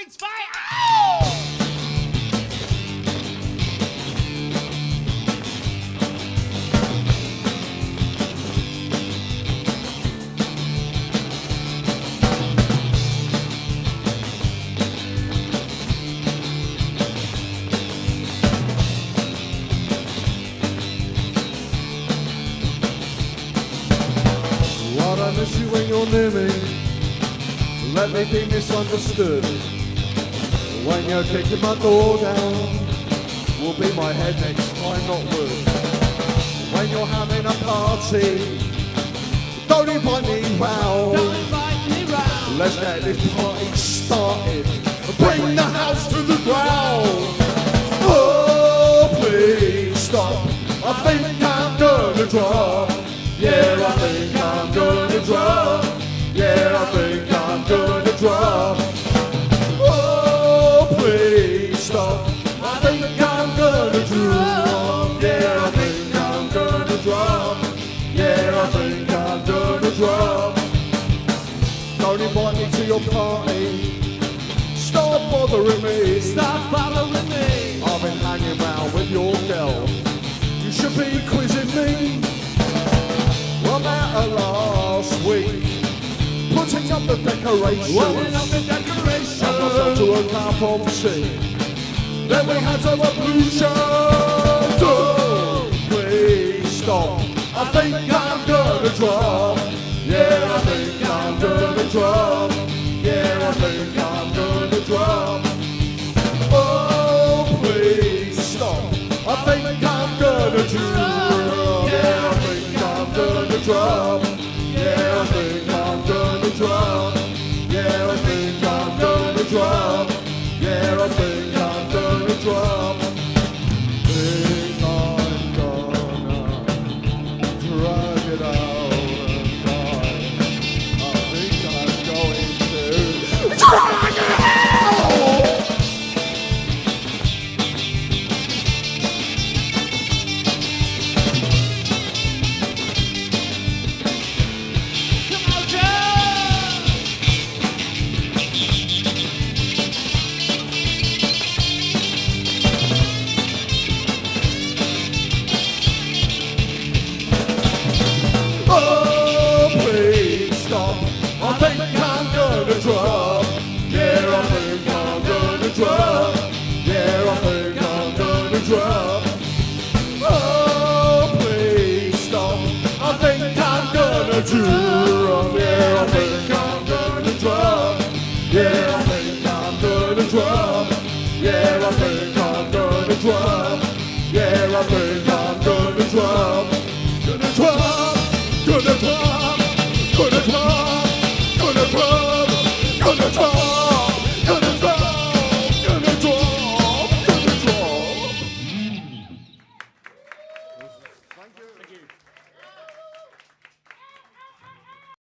points, fight! Ow! Lord, I miss you when you're near me. Let me be misunderstood. When you're kicking my door down, will be my head next time, not wood. When you're having a party, don't invite me round. Don't invite me round. Let's get this party started. Bring the house to the ground. Oh, please stop. I think I'm gonna drop. Yeah, I think I'm gonna drop. Yeah, I think I'm gonna drop. Oh, please stop. I think I'm gonna drop. Yeah, I think I'm gonna drop. Yeah, I think I'm gonna drop. Don't invite me to your party. Stop bothering me. Stop bothering me. I've been hanging around with your girl. You should be quizzing me. I met her last week, putting up the decorations. Putting up the decorations. And I fell to a cup of tea. Then we had to have blue shirts. Oh, please stop. I think I'm gonna drop. Yeah, I think I'm gonna drop. Yeah, I think I'm gonna drop. Oh, please stop. I think I'm gonna drop. Yeah, I think I'm gonna drop. Yeah, I think I'm gonna drop. Yeah, I think I'm gonna drop. Yeah, I think I'm gonna drop. Think I'm gonna drag it out and die. I think I'm going to drag it out! Come on, Joe! Oh, please stop. I think I'm gonna drop. Yeah, I think I'm gonna drop. Yeah, I think I'm gonna drop. Oh, please stop. I think I'm gonna drop. Yeah, I think I'm gonna drop. Yeah,